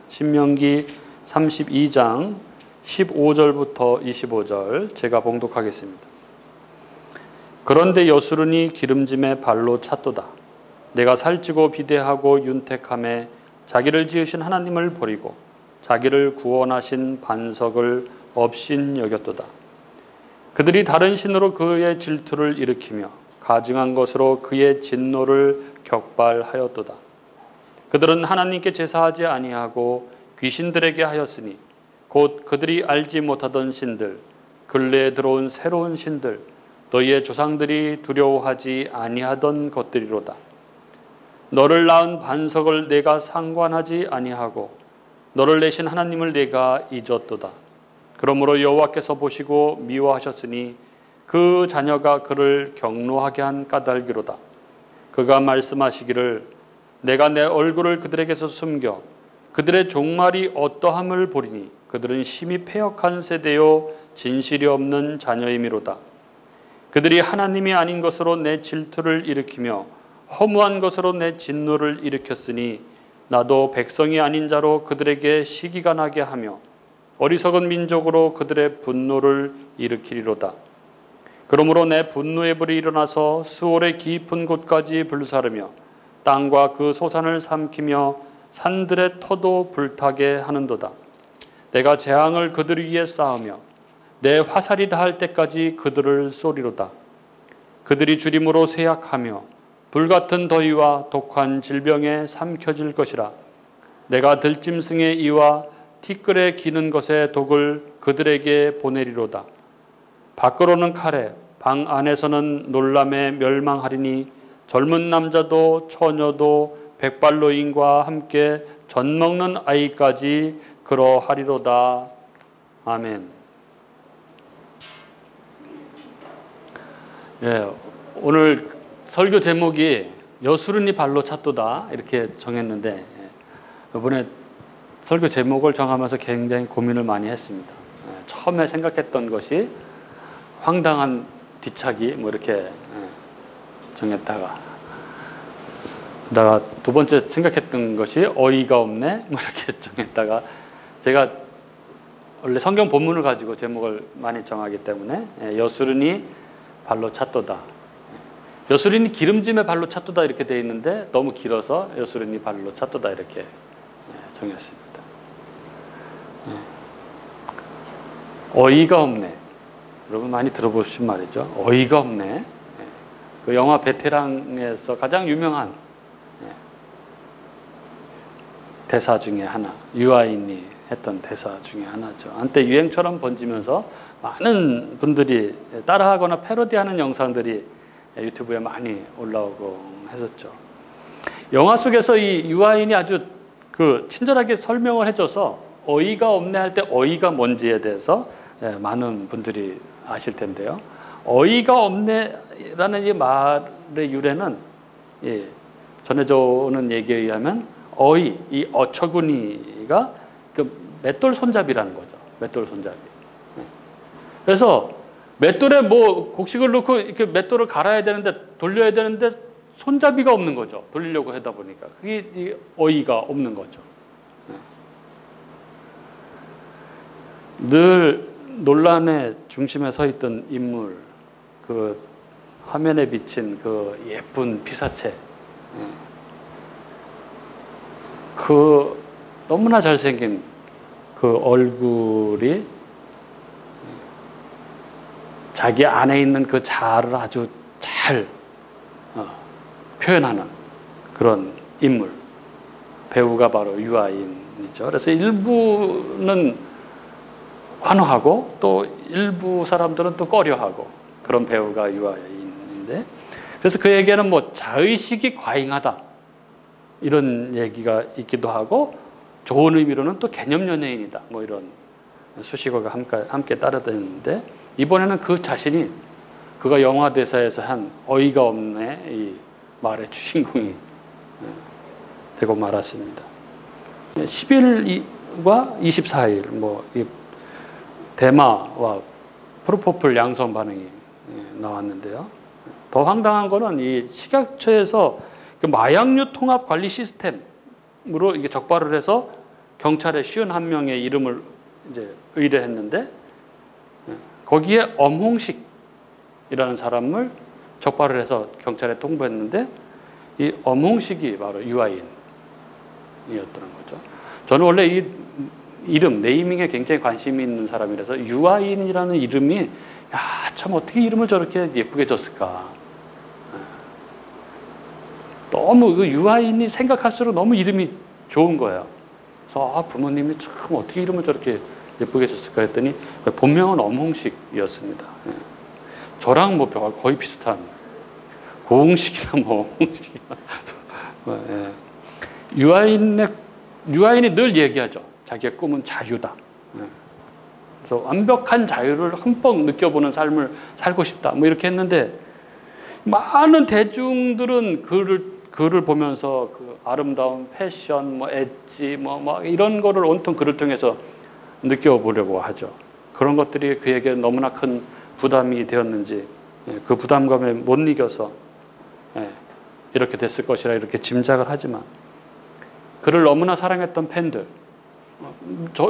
신명기 32장 15절부터 25절 제가 봉독하겠습니다. 그런데 여수른이 기름짐에 발로 찼도다. 내가 살찌고 비대하고 윤택함에 자기를 지으신 하나님을 버리고 자기를 구원하신 반석을 업신 여겼도다. 그들이 다른 신으로 그의 질투를 일으키며 가증한 것으로 그의 진노를 격발하였도다. 그들은 하나님께 제사하지 아니하고 귀신들에게 하였으니 곧 그들이 알지 못하던 신들, 근래에 들어온 새로운 신들, 너희의 조상들이 두려워하지 아니하던 것들이로다. 너를 낳은 반석을 내가 상관하지 아니하고 너를 내신 하나님을 내가 잊었도다. 그러므로 여호와께서 보시고 미워하셨으니 그 자녀가 그를 경노하게 한 까닭이로다. 그가 말씀하시기를 내가 내 얼굴을 그들에게서 숨겨 그들의 종말이 어떠함을 보리니 그들은 심히 패역한 세대요 진실이 없는 자녀이미로다. 그들이 하나님이 아닌 것으로 내 질투를 일으키며 허무한 것으로 내 진노를 일으켰으니 나도 백성이 아닌 자로 그들에게 시기가 나게 하며 어리석은 민족으로 그들의 분노를 일으키리로다. 그러므로 내 분노의 불이 일어나서 수월의 깊은 곳까지 불사르며 땅과 그 소산을 삼키며 산들의 터도 불타게 하는도다. 내가 재앙을 그들 위에 쌓으며 내 화살이 닿을 때까지 그들을 쏘리로다. 그들이 주림으로 쇠약하며 불같은 더위와 독한 질병에 삼켜질 것이라. 내가 들짐승의 이와 티끌에 기는 것의 독을 그들에게 보내리로다. 밖으로는 칼에 방 안에서는 놀람에 멸망하리니 젊은 남자도 처녀도 백발노인과 함께 젖먹는 아이까지 그러하리로다. 아멘. 예, 오늘 설교 제목이 여수른이 발로 찼도다 이렇게 정했는데 이번에 설교 제목을 정하면서 굉장히 고민을 많이 했습니다. 처음에 생각했던 것이 황당한 뒤차기 뭐 이렇게 정했다가 두 번째 생각했던 것이 어이가 없네 뭐 이렇게 정했다가 제가 원래 성경 본문을 가지고 제목을 많이 정하기 때문에 여수른이 발로 찼도다. 여수른이 기름짐에 발로 찼도다 이렇게 되어 있는데 너무 길어서 여수른이 발로 찼도다 이렇게 정했습니다. 어이가 없네. 여러분 많이 들어보신 말이죠. 어이가 없네. 그 영화 베테랑에서 가장 유명한 대사 중에 하나, 유아인이 했던 대사 중에 하나죠. 한때 유행처럼 번지면서 많은 분들이 따라하거나 패러디하는 영상들이 유튜브에 많이 올라오고 했었죠. 영화 속에서 이 유아인이 아주 친절하게 설명을 해줘서 어이가 없네 할 때 어이가 뭔지에 대해서 많은 분들이 아실 텐데요. 어이가 없네라는 이 말의 유래는 전해져 오는 얘기에 의하면 이 어처구니가 그 맷돌 손잡이라는 거죠. 맷돌 손잡이. 그래서 맷돌에 뭐 곡식을 넣고 이렇게 맷돌을 갈아야 되는데 돌려야 되는데 손잡이가 없는 거죠. 돌리려고 하다 보니까 그게 이 어이가 없는 거죠. 늘 논란의 중심에 서 있던 인물, 그 화면에 비친 그 예쁜 피사체, 그 너무나 잘생긴 그 얼굴이 자기 안에 있는 그 자아를 아주 잘 표현하는 그런 인물, 배우가 바로 유아인이죠. 그래서 일부는 환호하고 또 일부 사람들은 또 꺼려하고 그런 배우가 유아인인데, 그래서 그에게는 뭐 자의식이 과잉하다 이런 얘기가 있기도 하고, 좋은 의미로는 또 개념 연예인이다 뭐 이런 수식어가 함께 따라다니는데, 이번에는 그 자신이 그가 영화 대사에서 한 어이가 없네 이 말의 주인공이 되고 말았습니다. 10일과 24일 뭐 대마와 프로포폴 양성 반응이 나왔는데요. 더 황당한 거는 이 식약처에서 그 마약류 통합 관리 시스템으로 이게 적발을 해서 경찰에 51명의 이름을 이제 의뢰했는데 거기에 엄홍식이라는 사람을 적발을 해서 경찰에 통보했는데 이 엄홍식이 바로 유아인이었던 거죠. 저는 원래 이 이름, 네이밍에 굉장히 관심이 있는 사람이라서 유아인이라는 이름이 참 어떻게 이름을 저렇게 예쁘게 졌을까. 너무 그 유아인이 생각할수록 너무 이름이 좋은 거예요. 그래서 부모님이 참 어떻게 이름을 저렇게 예쁘게 졌을까 했더니 본명은 엄홍식이었습니다. 저랑 뭐 거의 비슷한 고홍식이나 뭐 엄홍식이나 유아인이 늘 얘기하죠. 자기의 꿈은 자유다. 그래서 완벽한 자유를 흠뻑 느껴보는 삶을 살고 싶다. 뭐 이렇게 했는데 많은 대중들은 글을 보면서 그 아름다운 패션, 뭐 엣지, 뭐 이런 거를 온통 글을 통해서 느껴보려고 하죠. 그런 것들이 그에게 너무나 큰 부담이 되었는지 그 부담감에 못 이겨서 이렇게 됐을 것이라 이렇게 짐작을 하지만 그를 너무나 사랑했던 팬들,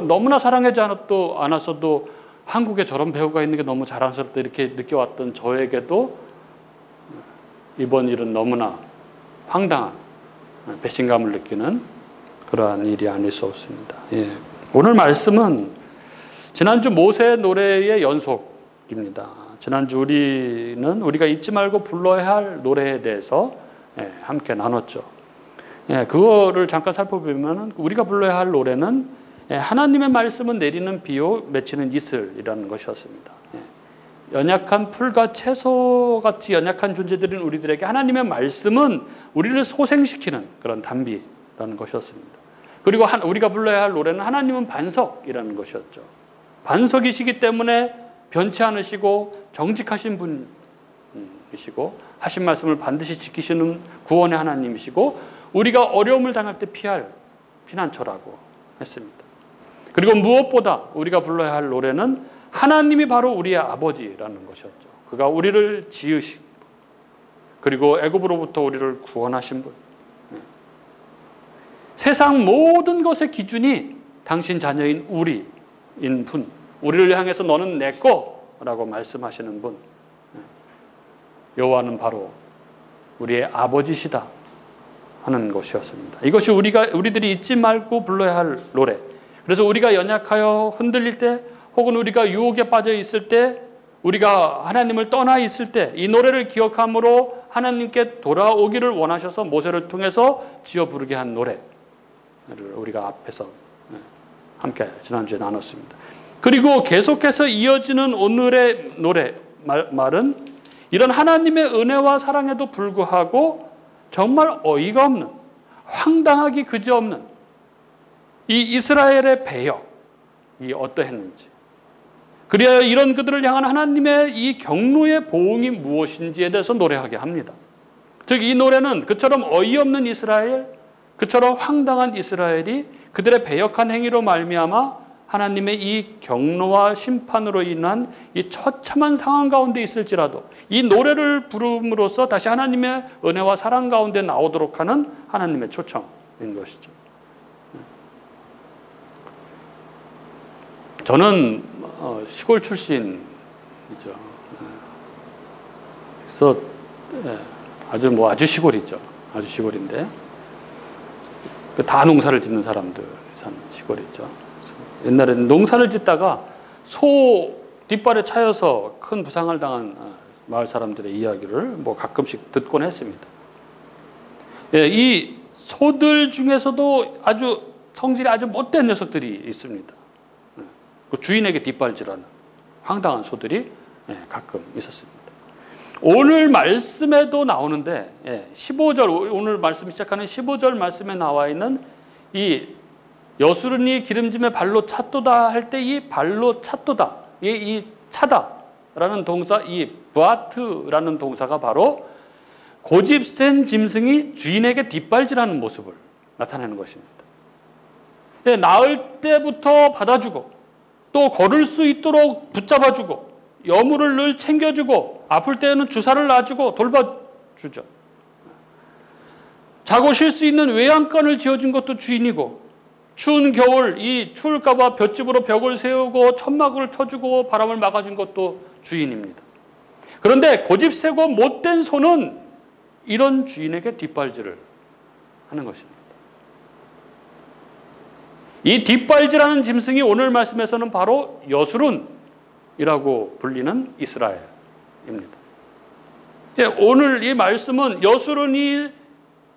너무나 사랑하지 않았어도 한국에 저런 배우가 있는 게 너무 자랑스럽다 이렇게 느껴왔던 저에게도 이번 일은 너무나 황당한 배신감을 느끼는 그러한 일이 아닐 수 없습니다. 오늘 말씀은 지난주 모세 노래의 연속입니다. 지난주 우리가 잊지 말고 불러야 할 노래에 대해서 함께 나눴죠. 그거를 잠깐 살펴보면 우리가 불러야 할 노래는 하나님의 말씀은 내리는 비요 맺히는 이슬이라는 것이었습니다. 연약한 풀과 채소같이 연약한 존재들인 우리들에게 하나님의 말씀은 우리를 소생시키는 그런 단비라는 것이었습니다. 그리고 우리가 불러야 할 노래는 하나님은 반석이라는 것이었죠. 반석이시기 때문에 변치 않으시고 정직하신 분이시고 하신 말씀을 반드시 지키시는 구원의 하나님이시고 우리가 어려움을 당할 때 피할 피난처라고 했습니다. 그리고 무엇보다 우리가 불러야 할 노래는 하나님이 바로 우리의 아버지라는 것이었죠. 그가 우리를 지으신 분, 그리고 애굽으로부터 우리를 구원하신 분, 세상 모든 것의 기준이 당신 자녀인 우리인 분, 우리를 향해서 너는 내 거라고 말씀하시는 분, 여호와는 바로 우리의 아버지시다 하는 것이었습니다. 이것이 우리들이 잊지 말고 불러야 할 노래. 그래서 우리가 연약하여 흔들릴 때 혹은 우리가 유혹에 빠져 있을 때 우리가 하나님을 떠나 있을 때 이 노래를 기억함으로 하나님께 돌아오기를 원하셔서 모세를 통해서 지어 부르게 한 노래를 우리가 앞에서 함께 지난주에 나눴습니다. 그리고 계속해서 이어지는 오늘의 노래 말은 이런 하나님의 은혜와 사랑에도 불구하고 정말 어이가 없는, 황당하기 그지없는 이 이스라엘의 배역이 어떠했는지, 그래야 이런 그들을 향한 하나님의 이 경로의 보응이 무엇인지에 대해서 노래하게 합니다. 즉 이 노래는 그처럼 어이없는 이스라엘, 그처럼 황당한 이스라엘이 그들의 배역한 행위로 말미암아 하나님의 이 경로와 심판으로 인한 이 처참한 상황 가운데 있을지라도 이 노래를 부름으로써 다시 하나님의 은혜와 사랑 가운데 나오도록 하는 하나님의 초청인 것이죠. 저는 시골 출신이죠. 그래서 아주 시골이죠. 아주 시골인데 다 농사를 짓는 사람들 사는 시골이죠. 옛날에는 농사를 짓다가 소 뒷발에 차여서 큰 부상을 당한 마을 사람들의 이야기를 뭐 가끔씩 듣곤 했습니다. 이 소들 중에서도 아주 성질이 아주 못된 녀석들이 있습니다. 그 주인에게 뒷발질하는 황당한 소들이 가끔 있었습니다. 오늘 말씀에도 나오는데 15절 오늘 말씀 시작하는 15절 말씀에 나와 있는 이 여수르니 기름짐에 발로 찼도다 할 때 이 발로 찼도다, 이 차다라는 동사, 이 부아트라는 동사가 바로 고집센 짐승이 주인에게 뒷발질하는 모습을 나타내는 것입니다. 낳을 때부터 받아주고 또 걸을 수 있도록 붙잡아주고 여물을 늘 챙겨주고 아플 때에는 주사를 놔주고 돌봐주죠. 자고 쉴 수 있는 외양간을 지어준 것도 주인이고 추운 겨울 이 추울까 봐 볏집으로 벽을 세우고 천막을 쳐주고 바람을 막아준 것도 주인입니다. 그런데 고집세고 못된 소는 이런 주인에게 뒷발질을 하는 것입니다. 이 뒷발질하는 짐승이 오늘 말씀에서는 바로 여수룬이라고 불리는 이스라엘입니다. 예, 오늘 이 말씀은 여수룬이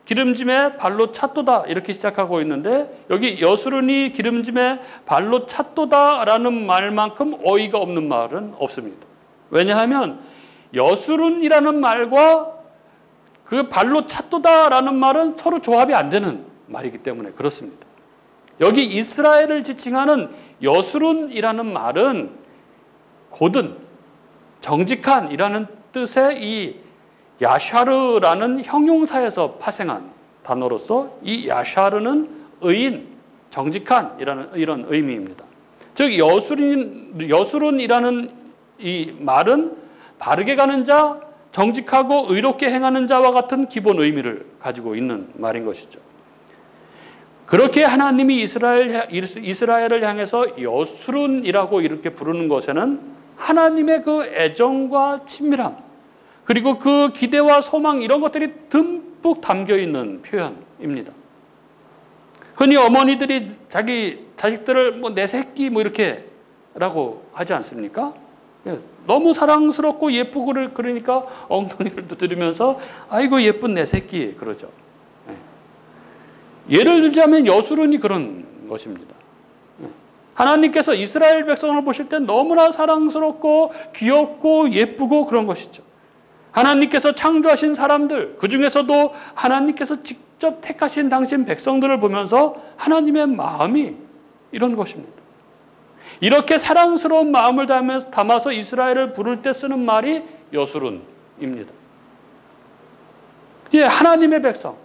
기름짐에 발로 찼도다 이렇게 시작하고 있는데 여기 여수룬이 기름짐에 발로 찼도다라는 말만큼 어이가 없는 말은 없습니다. 왜냐하면 여수룬이라는 말과 그 발로 찼도다라는 말은 서로 조합이 안 되는 말이기 때문에 그렇습니다. 여기 이스라엘을 지칭하는 여수룬이라는 말은 고든, 정직한이라는 뜻의 이 야샤르라는 형용사에서 파생한 단어로서 이 야샤르는 의인, 정직한이라는 이런 의미입니다. 즉 여수룬이라는 이 말은 바르게 가는 자, 정직하고 의롭게 행하는 자와 같은 기본 의미를 가지고 있는 말인 것이죠. 그렇게 하나님이 이스라엘을 향해서 여수룬이라고 이렇게 부르는 것에는 하나님의 그 애정과 친밀함 그리고 그 기대와 소망 이런 것들이 듬뿍 담겨 있는 표현입니다. 흔히 어머니들이 자기 자식들을 뭐 내 새끼 뭐 이렇게 라고 하지 않습니까? 너무 사랑스럽고 예쁘고 그러니까 엉덩이를 두드리면서 아이고 예쁜 내 새끼 그러죠. 예를 들자면 여수룬이 그런 것입니다. 하나님께서 이스라엘 백성을 보실 때 너무나 사랑스럽고 귀엽고 예쁘고 그런 것이죠. 하나님께서 창조하신 사람들, 그 중에서도 하나님께서 직접 택하신 당신 백성들을 보면서 하나님의 마음이 이런 것입니다. 이렇게 사랑스러운 마음을 담아서 이스라엘을 부를 때 쓰는 말이 여수룬입니다. 예, 하나님의 백성,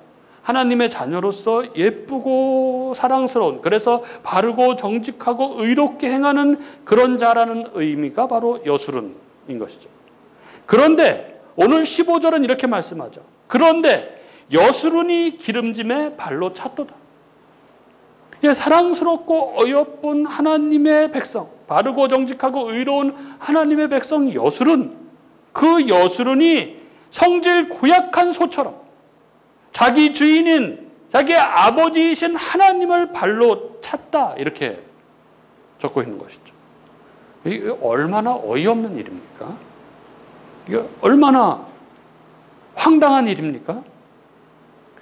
하나님의 자녀로서 예쁘고 사랑스러운, 그래서 바르고 정직하고 의롭게 행하는 그런 자라는 의미가 바로 여수룬인 것이죠. 그런데 오늘 15절은 이렇게 말씀하죠. 그런데 여수룬이 기름짐에 발로 찼도다. 예, 사랑스럽고 어여쁜 하나님의 백성, 바르고 정직하고 의로운 하나님의 백성 여수룬, 그 여수룬이 성질 고약한 소처럼 자기 주인인 자기 아버지이신 하나님을 발로 찼다 이렇게 적고 있는 것이죠. 이게 얼마나 어이없는 일입니까? 이게 얼마나 황당한 일입니까?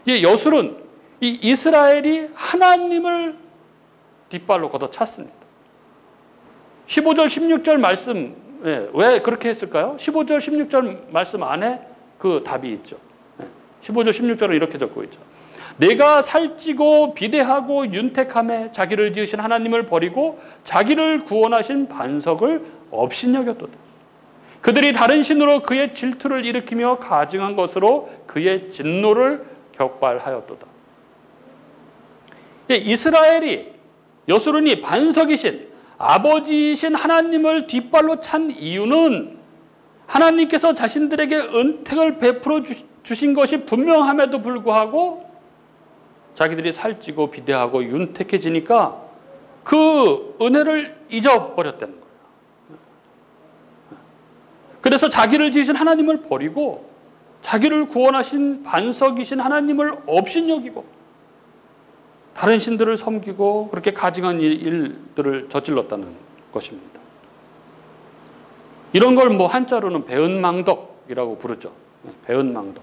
이 여수룬, 이 이스라엘이 하나님을 뒷발로 걷어찼습니다. 15절 16절 말씀 왜 그렇게 했을까요? 15절 16절 말씀 안에 그 답이 있죠. 15절 16절은 이렇게 적고 있죠. 내가 살찌고 비대하고 윤택함에 자기를 지으신 하나님을 버리고 자기를 구원하신 반석을 업신여겼도다. 그들이 다른 신으로 그의 질투를 일으키며 가증한 것으로 그의 진노를 격발하였도다. 이스라엘이 여수룬이 반석이신 아버지이신 하나님을 뒷발로 찬 이유는 하나님께서 자신들에게 은택을 베풀어 주신 것이 분명함에도 불구하고 자기들이 살찌고 비대하고 윤택해지니까 그 은혜를 잊어버렸다는 거예요. 그래서 자기를 지으신 하나님을 버리고 자기를 구원하신 반석이신 하나님을 업신여기고 다른 신들을 섬기고 그렇게 가증한 일들을 저질렀다는 것입니다. 이런 걸 뭐 한자로는 배은망덕이라고 부르죠. 배은망덕.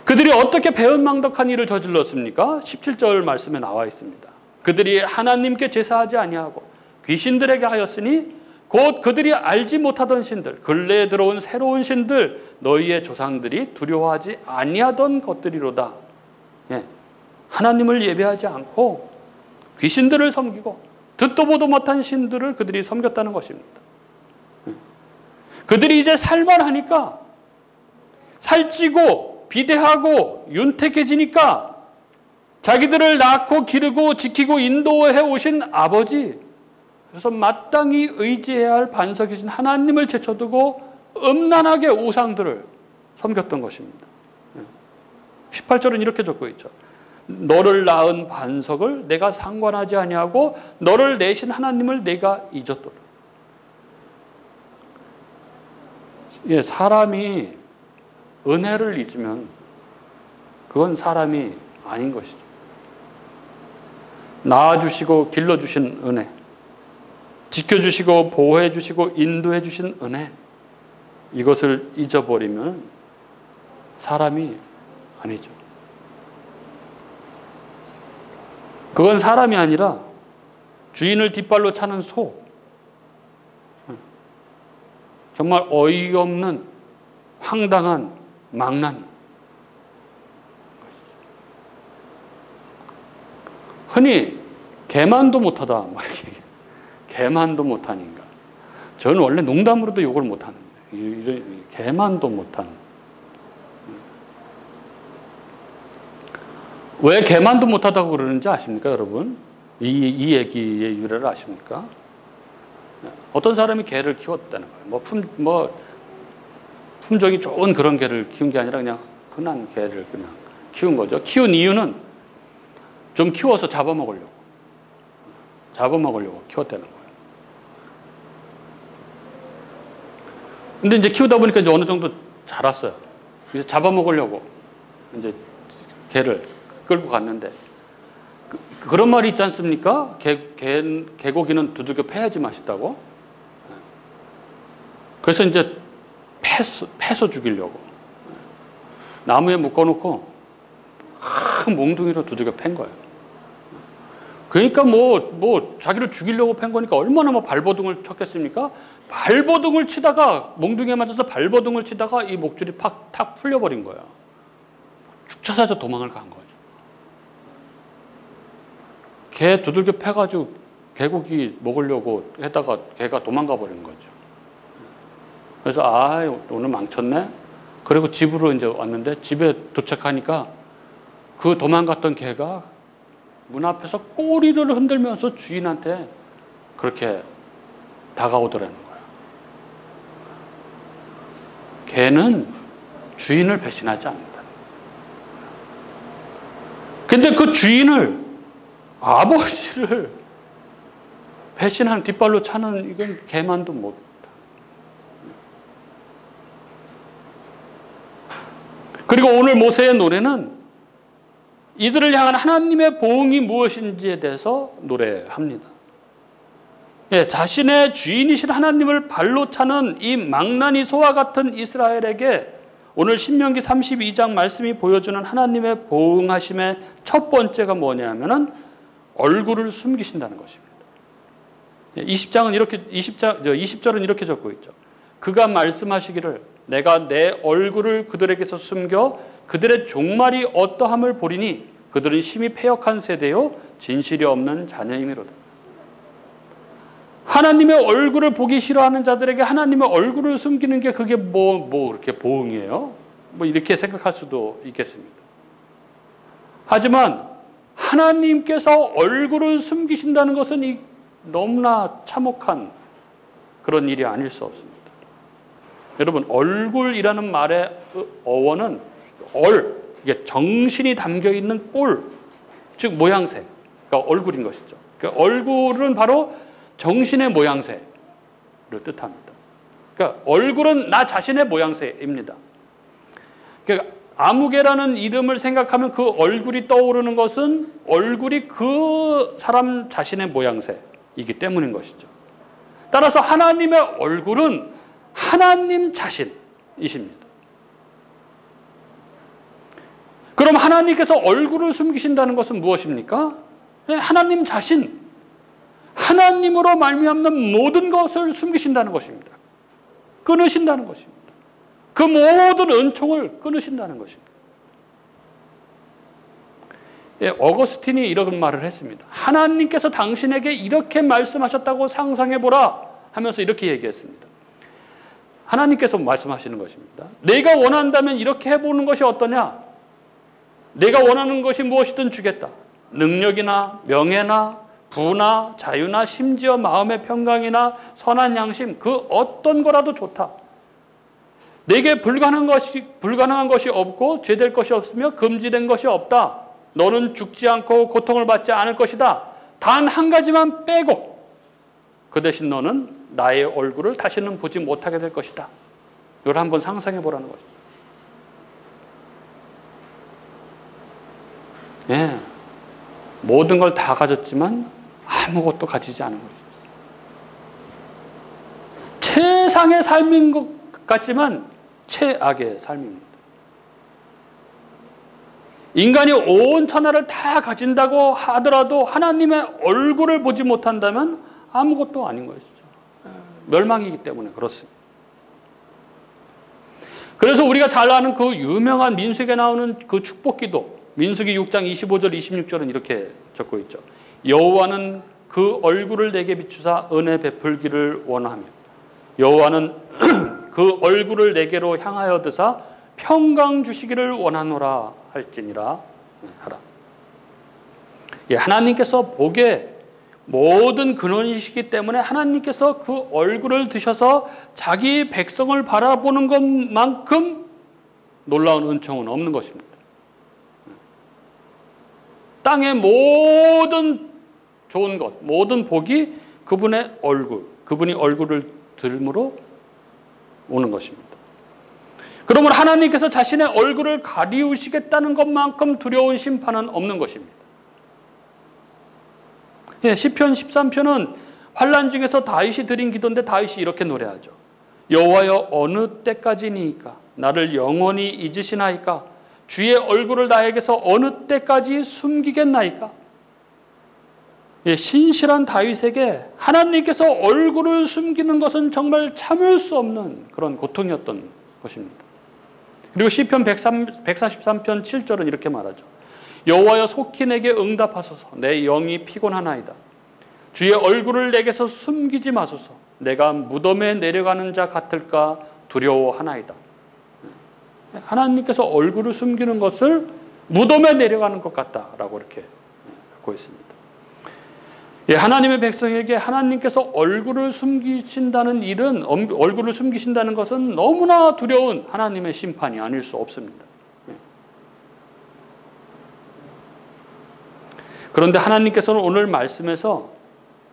그들이 어떻게 배은망덕한 일을 저질렀습니까? 17절 말씀에 나와 있습니다. 그들이 하나님께 제사하지 아니하고 귀신들에게 하였으니 곧 그들이 알지 못하던 신들, 근래에 들어온 새로운 신들, 너희의 조상들이 두려워하지 아니하던 것들이로다. 예. 하나님을 예배하지 않고 귀신들을 섬기고 듣도 보도 못한 신들을 그들이 섬겼다는 것입니다. 그들이 이제 살만하니까 살찌고 비대하고 윤택해지니까 자기들을 낳고 기르고 지키고 인도해 오신 아버지, 그래서 마땅히 의지해야 할 반석이신 하나님을 제쳐두고 음란하게 우상들을 섬겼던 것입니다. 18절은 이렇게 적고 있죠. 너를 낳은 반석을 내가 상관하지 아니하고 너를 내신 하나님을 내가 잊었도다. 예, 사람이 은혜를 잊으면 그건 사람이 아닌 것이죠. 낳아주시고 길러주신 은혜, 지켜주시고 보호해주시고 인도해주신 은혜, 이것을 잊어버리면 사람이 아니죠. 그건 사람이 아니라 주인을 뒷발로 차는 소, 정말 어이없는 황당한 망나니. 흔히 개만도 못하다 막 이렇게 얘기해요. 개만도 못한 인간. 저는 원래 농담으로도 욕을 못하는데 이런 개만도 못한. 왜 개만도 못하다고 그러는지 아십니까, 여러분? 이 얘기의 유래를 아십니까? 어떤 사람이 개를 키웠다는 거예요. 품종이 좋은 그런 개를 키운 게 아니라 그냥 흔한 개를 그냥 키운 거죠. 키운 이유는 좀 키워서 잡아먹으려고 키웠다는 거예요. 근데 이제 키우다 보니까 이제 어느 정도 자랐어요. 그래서 잡아먹으려고 이제 개를 끌고 갔는데 그런 말이 있지 않습니까? 개고기는 두들겨 패야지 맛있다고. 그래서 이제 패서 죽이려고 나무에 묶어놓고 몽둥이로 두들겨 팬 거예요. 그러니까 자기를 죽이려고 팬 거니까 얼마나 발버둥을 쳤겠습니까? 발버둥을 치다가 몽둥이에 맞아서 발버둥을 치다가 이 목줄이 탁 풀려버린 거야. 죽 쳐서 도망을 간 거죠. 개 두들겨 패가지고 개고기 먹으려고 했다가 개가 도망가 버린 거죠. 그래서 오늘 망쳤네. 그리고 집으로 이제 왔는데 집에 도착하니까 그 도망갔던 개가 문 앞에서 꼬리를 흔들면서 주인한테 그렇게 다가오더라는 거예요. 개는 주인을 배신하지 않는다. 근데 그 주인을, 아버지를 배신한 뒷발로 차는 이건 개만도 못. 그리고 오늘 모세의 노래는 이들을 향한 하나님의 보응이 무엇인지에 대해서 노래합니다. 예, 자신의 주인이신 하나님을 발로 차는 이 망나니 소와 같은 이스라엘에게 오늘 신명기 32장 말씀이 보여주는 하나님의 보응하심의 첫 번째가 뭐냐면은 얼굴을 숨기신다는 것입니다. 20절은 이렇게 적고 있죠. 그가 말씀하시기를 내가 내 얼굴을 그들에게서 숨겨 그들의 종말이 어떠함을 보리니 그들은 심히 패역한 세대요 진실이 없는 자녀이미로다. 하나님의 얼굴을 보기 싫어하는 자들에게 하나님의 얼굴을 숨기는 게 그게 이렇게 보응이에요? 이렇게 생각할 수도 있겠습니다. 하지만 하나님께서 얼굴을 숨기신다는 것은 너무나 참혹한 그런 일이 아닐 수 없습니다. 여러분, 얼굴이라는 말의 어원은 이게 정신이 담겨 있는 꼴, 즉 모양새, 그러니까 얼굴인 것이죠. 그러니까 얼굴은 바로 정신의 모양새를 뜻합니다. 그러니까 얼굴은 나 자신의 모양새입니다. 그러니까 아무개라는 이름을 생각하면 그 얼굴이 떠오르는 것은 얼굴이 그 사람 자신의 모양새이기 때문인 것이죠. 따라서 하나님의 얼굴은 하나님 자신이십니다. 그럼 하나님께서 얼굴을 숨기신다는 것은 무엇입니까? 하나님 자신, 하나님으로 말미암는 모든 것을 숨기신다는 것입니다. 끊으신다는 것입니다. 그 모든 은총을 끊으신다는 것입니다. 어거스틴이 이런 말을 했습니다. 하나님께서 당신에게 이렇게 말씀하셨다고 상상해보라 하면서 이렇게 얘기했습니다. 하나님께서 말씀하시는 것입니다. 내가 원한다면 이렇게 해보는 것이 어떠냐? 내가 원하는 것이 무엇이든 주겠다. 능력이나 명예나 부나 자유나 심지어 마음의 평강이나 선한 양심, 그 어떤 거라도 좋다. 내게 불가능한 것이 없고 죄될 것이 없으며 금지된 것이 없다. 너는 죽지 않고 고통을 받지 않을 것이다. 단 한 가지만 빼고 그 대신 너는 나의 얼굴을 다시는 보지 못하게 될 것이다. 이걸 한번 상상해 보라는 것이죠. 예, 모든 걸 다 가졌지만 아무것도 가지지 않은 것이죠. 최상의 삶인 것 같지만 최악의 삶입니다. 인간이 온 천하를 다 가진다고 하더라도 하나님의 얼굴을 보지 못한다면 아무것도 아닌 것이죠. 멸망이기 때문에 그렇습니다. 그래서 우리가 잘 아는 그 유명한 민수기에 나오는 그 축복기도, 민수기 6장 25절 26절은 이렇게 적고 있죠. 여호와는 그 얼굴을 내게 비추사 은혜 베풀기를 원하며 여호와는 그 얼굴을 내게로 향하여 드사 평강 주시기를 원하노라 할지니라 하라. 예, 하나님께서 복의 모든 근원이시기 때문에 하나님께서 그 얼굴을 드셔서 자기 백성을 바라보는 것만큼 놀라운 은총은 없는 것입니다. 땅의 모든 좋은 것, 모든 복이 그분의 얼굴, 그분이 얼굴을 들음으로 오는 것입니다. 그러면 하나님께서 자신의 얼굴을 가리우시겠다는 것만큼 두려운 심판은 없는 것입니다. 예, 시편 13편은 환난 중에서 다윗이 드린 기도인데 다윗이 이렇게 노래하죠. 여호와여 어느 때까지니까 나를 영원히 잊으시나이까 주의 얼굴을 나에게서 어느 때까지 숨기겠나이까. 예, 신실한 다윗에게 하나님께서 얼굴을 숨기는 것은 정말 참을 수 없는 그런 고통이었던 것입니다. 그리고 시편 143편 7절은 이렇게 말하죠. 여호와여 속히 내게 응답하소서. 내 영이 피곤하나이다. 주의 얼굴을 내게서 숨기지 마소서. 내가 무덤에 내려가는 자 같을까 두려워하나이다. 하나님께서 얼굴을 숨기는 것을 무덤에 내려가는 것 같다라고 이렇게 하고 있습니다. 예, 하나님의 백성에게 하나님께서 얼굴을 숨기신다는 일은, 얼굴을 숨기신다는 것은 너무나 두려운 하나님의 심판이 아닐 수 없습니다. 그런데 하나님께서는 오늘 말씀에서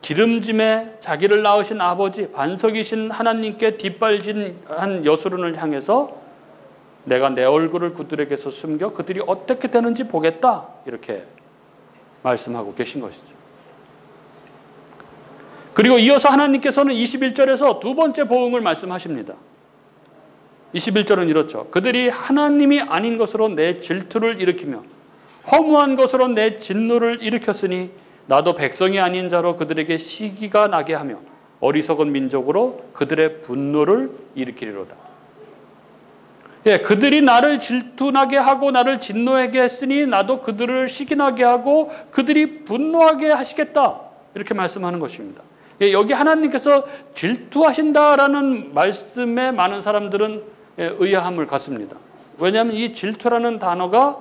기름짐에 자기를 낳으신 아버지, 반석이신 하나님께 뒷발진한 여수론을 향해서 내가 내 얼굴을 그들에게서 숨겨 그들이 어떻게 되는지 보겠다 이렇게 말씀하고 계신 것이죠. 그리고 이어서 하나님께서는 21절에서 두 번째 보응을 말씀하십니다. 21절은 이렇죠. 그들이 하나님이 아닌 것으로 내 질투를 일으키며 허무한 것으로 내 진노를 일으켰으니 나도 백성이 아닌 자로 그들에게 시기가 나게 하며 어리석은 민족으로 그들의 분노를 일으키리로다. 예, 그들이 나를 질투나게 하고 나를 진노하게 했으니 나도 그들을 시기나게 하고 그들이 분노하게 하시겠다. 이렇게 말씀하는 것입니다. 예, 여기 하나님께서 질투하신다라는 말씀에 많은 사람들은 의아함을 갖습니다. 왜냐하면 이 질투라는 단어는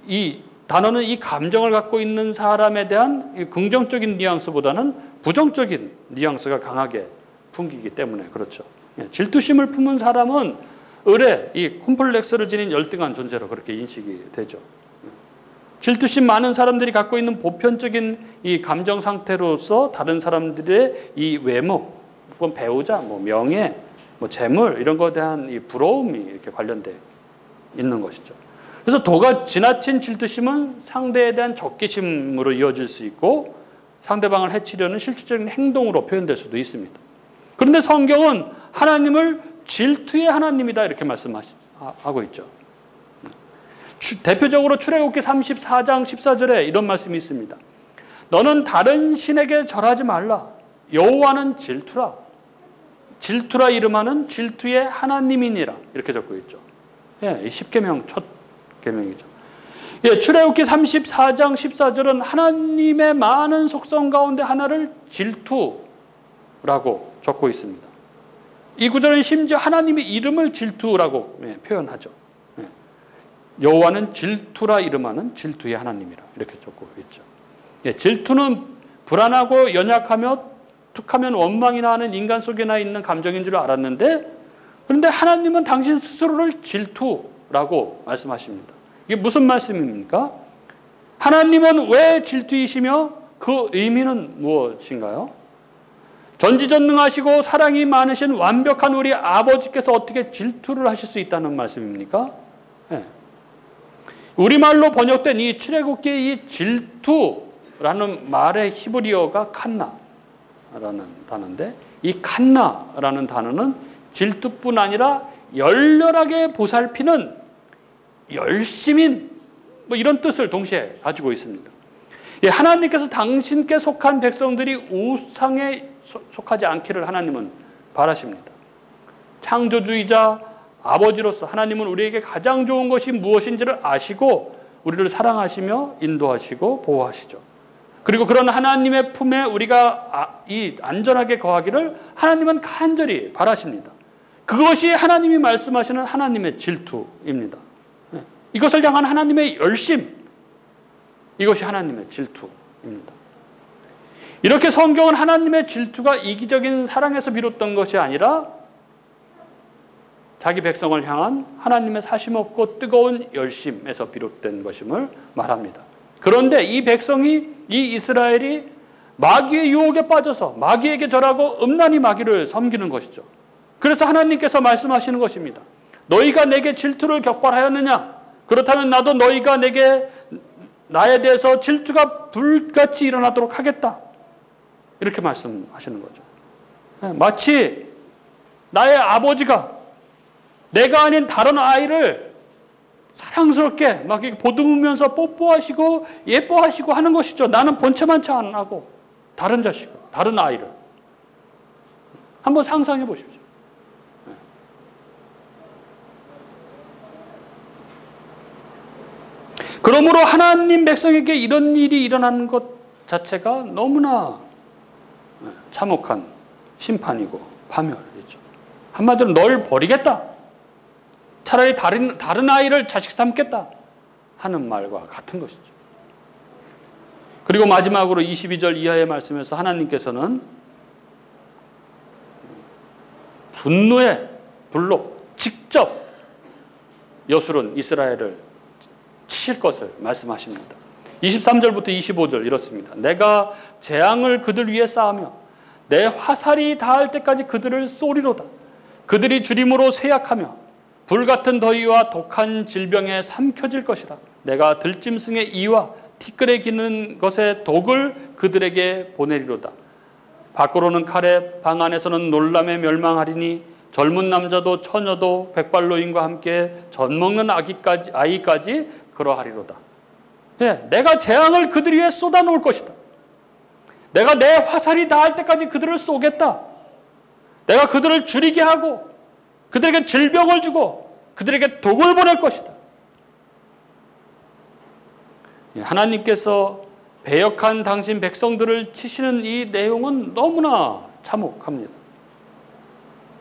이 감정을 갖고 있는 사람에 대한 이 긍정적인 뉘앙스보다는 부정적인 뉘앙스가 강하게 풍기기 때문에 그렇죠. 예, 질투심을 품은 사람은 을에 이 콤플렉스를 지닌 열등한 존재로 그렇게 인식이 되죠. 질투심 많은 사람들이 갖고 있는 보편적인 이 감정 상태로서 다른 사람들의 이 외모, 혹은 배우자, 명예, 재물 이런 것에 대한 이 부러움이 이렇게 관련돼 있는 것이죠. 그래서 도가 지나친 질투심은 상대에 대한 적개심으로 이어질 수 있고 상대방을 해치려는 실질적인 행동으로 표현될 수도 있습니다. 그런데 성경은 하나님을 질투의 하나님이다 이렇게 말씀하고 있죠. 대표적으로 출애굽기 34장 14절에 이런 말씀이 있습니다. 너는 다른 신에게 절하지 말라. 여호와는 질투라. 질투라 이름하는 질투의 하나님이니라. 이렇게 적고 있죠. 예, 이 10계명 첫 계명이죠. 예, 출애굽기 34장 14절은 하나님의 많은 속성 가운데 하나를 질투라고 적고 있습니다. 이 구절은 심지어 하나님의 이름을 질투라고 표현하죠. 여호와는 질투라 이름하는 질투의 하나님이라 이렇게 적고 있죠. 예, 질투는 불안하고 연약하며 툭하면 원망이나 하는 인간 속에나 있는 감정인 줄 알았는데 그런데 하나님은 당신 스스로를 질투라고 말씀하십니다. 이게 무슨 말씀입니까? 하나님은 왜 질투이시며 그 의미는 무엇인가요? 전지전능하시고 사랑이 많으신 완벽한 우리 아버지께서 어떻게 질투를 하실 수 있다는 말씀입니까? 네. 우리말로 번역된 이 출애굽기의 이 질투라는 말의 히브리어가 칸나라는 단어인데, 이 칸나라는 단어는 질투뿐 아니라 열렬하게 보살피는 열심인 이런 뜻을 동시에 가지고 있습니다. 하나님께서 당신께 속한 백성들이 우상에 속하지 않기를 하나님은 바라십니다. 창조주이자 아버지로서 하나님은 우리에게 가장 좋은 것이 무엇인지를 아시고 우리를 사랑하시며 인도하시고 보호하시죠. 그리고 그런 하나님의 품에 우리가 안전하게 거하기를 하나님은 간절히 바라십니다. 그것이 하나님이 말씀하시는 하나님의 질투입니다. 이것을 향한 하나님의 열심, 이것이 하나님의 질투입니다. 이렇게 성경은 하나님의 질투가 이기적인 사랑에서 비롯된 것이 아니라 자기 백성을 향한 하나님의 사심없고 뜨거운 열심에서 비롯된 것임을 말합니다. 그런데 이 백성이, 이 이스라엘이 마귀의 유혹에 빠져서 마귀에게 절하고 음란히 마귀를 섬기는 것이죠. 그래서 하나님께서 말씀하시는 것입니다. 너희가 내게 질투를 격발하였느냐? 그렇다면 나도 너희가 내게 나에 대해서 질투가 불같이 일어나도록 하겠다. 이렇게 말씀하시는 거죠. 마치 나의 아버지가 내가 아닌 다른 아이를 사랑스럽게 막 보듬으면서 뽀뽀하시고 예뻐하시고 하는 것이죠. 나는 본체만치 안 하고 다른 자식, 다른 아이를. 한번 상상해 보십시오. 그러므로 하나님 백성에게 이런 일이 일어나는 것 자체가 너무나 참혹한 심판이고 파멸이죠. 한마디로 널 버리겠다. 차라리 다른 아이를 자식 삼겠다 하는 말과 같은 것이죠. 그리고 마지막으로 22절 이하의 말씀에서 하나님께서는 분노의 불로 직접 여술은 이스라엘을 치실 것을 말씀하십니다. 23절부터 25절 이렇습니다. 내가 재앙을 그들 위에 쌓으며 내 화살이 닿을 때까지 그들을 쏘리로다. 그들이 주림으로 쇠약하며 불같은 더위와 독한 질병에 삼켜질 것이라. 내가 들짐승의 이와 티끌에 기는 것의 독을 그들에게 보내리로다. 밖으로는 칼에, 방 안에서는 놀람에 멸망하리니 젊은 남자도 처녀도 백발노인과 함께 젖먹는 아이까지 그러하리로다. 내가 재앙을 그들 위에 쏟아놓을 것이다. 내가 내 화살이 닿을 때까지 그들을 쏘겠다. 내가 그들을 줄이게 하고 그들에게 질병을 주고 그들에게 독을 보낼 것이다. 하나님께서 배역한 당신 백성들을 치시는 이 내용은 너무나 참혹합니다.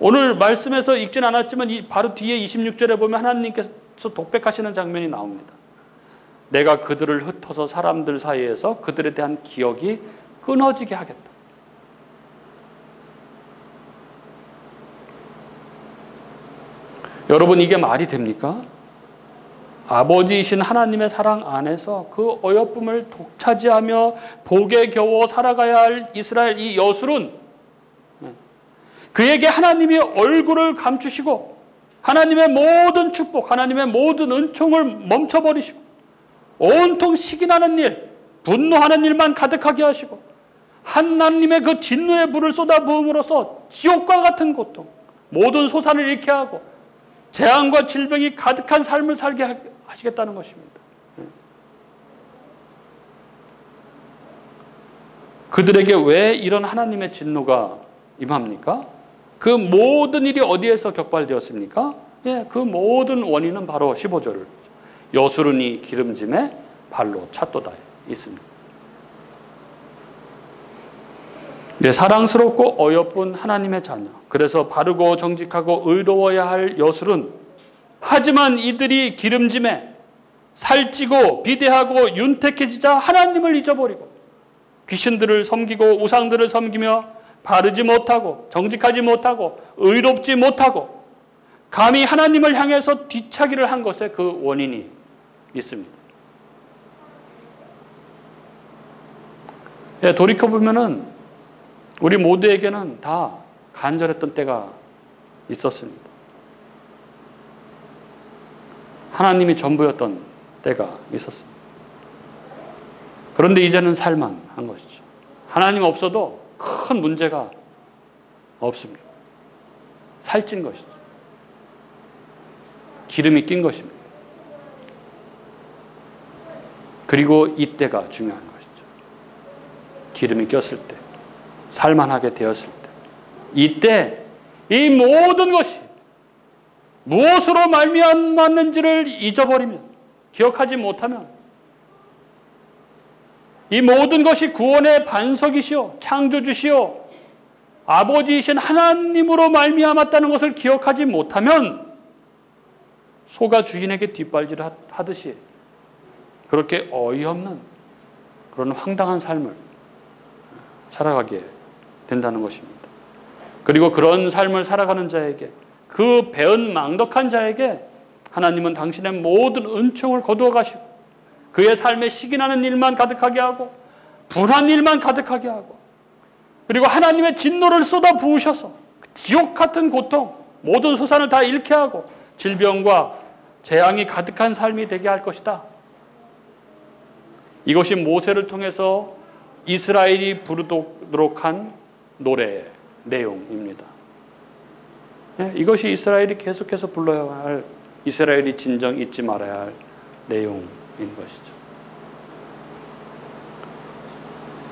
오늘 말씀에서 읽진 않았지만 바로 뒤에 26절에 보면 하나님께서 독백하시는 장면이 나옵니다. 내가 그들을 흩어서 사람들 사이에서 그들에 대한 기억이 끊어지게 하겠다. 여러분, 이게 말이 됩니까? 아버지이신 하나님의 사랑 안에서 그 어여쁨을 독차지하며 복에 겨워 살아가야 할 이스라엘 이 여술은 그에게 하나님이 얼굴을 감추시고 하나님의 모든 축복, 하나님의 모든 은총을 멈춰버리시고 온통 시기나는 일, 분노하는 일만 가득하게 하시고 하나님의 그 진노의 불을 쏟아부음으로써 지옥과 같은 고통, 모든 소산을 잃게 하고 재앙과 질병이 가득한 삶을 살게 하시겠다는 것입니다. 그들에게 왜 이런 하나님의 진노가 임합니까? 그 모든 일이 어디에서 격발되었습니까? 그 모든 원인은 바로 15절 여수르니 기름짐에 발로 찼도다에 있습니다. 사랑스럽고 어여쁜 하나님의 자녀, 그래서 바르고 정직하고 의로워야 할 여술은, 하지만 이들이 기름짐에 살찌고 비대하고 윤택해지자 하나님을 잊어버리고 귀신들을 섬기고 우상들을 섬기며 바르지 못하고 정직하지 못하고 의롭지 못하고 감히 하나님을 향해서 뒤차기를 한 것에 그 원인이 있습니다. 예, 돌이켜보면은 우리 모두에게는 다 간절했던 때가 있었습니다. 하나님이 전부였던 때가 있었습니다. 그런데 이제는 살만한 것이죠. 하나님 없어도 큰 문제가 없습니다. 살찐 것이죠. 기름이 낀 것입니다. 그리고 이때가 중요한 것이죠. 기름이 꼈을 때, 살만하게 되었을 때, 이때 이 모든 것이 무엇으로 말미암았는지를 잊어버리면, 기억하지 못하면 이 모든 것이 구원의 반석이시오, 창조주시오, 아버지이신 하나님으로 말미암았다는 것을 기억하지 못하면 소가 주인에게 뒷발질 하듯이 그렇게 어이없는 그런 황당한 삶을 살아가게 된다는 것입니다. 그리고 그런 삶을 살아가는 자에게, 그 배은망덕한 자에게 하나님은 당신의 모든 은총을 거두어 가시고 그의 삶에 시기 나는 일만 가득하게 하고 분한 일만 가득하게 하고, 그리고 하나님의 진노를 쏟아 부으셔서 지옥 같은 고통, 모든 소산을 다 잃게 하고 질병과 재앙이 가득한 삶이 되게 할 것이다. 이것이 모세를 통해서 이스라엘이 부르도록 한 노래의 내용입니다. 이것이 이스라엘이 계속해서 불러야 할, 이스라엘이 진정 잊지 말아야 할 내용인 것이죠.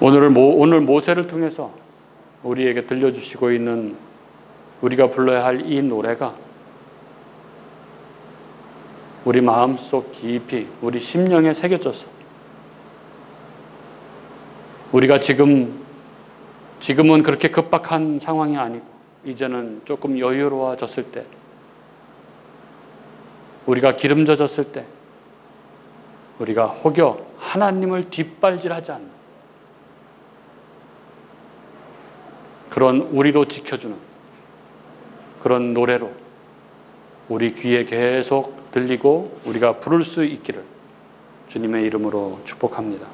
오늘 모세를 통해서 우리에게 들려주시고 있는, 우리가 불러야 할 이 노래가 우리 마음속 깊이, 우리 심령에 새겨져서 우리가 지금은 그렇게 급박한 상황이 아니고 이제는 조금 여유로워졌을 때, 우리가 기름져졌을 때 우리가 혹여 하나님을 뒷발질하지 않는 그런 우리도 지켜주는 그런 노래로 우리 귀에 계속 들리고 우리가 부를 수 있기를 주님의 이름으로 축복합니다.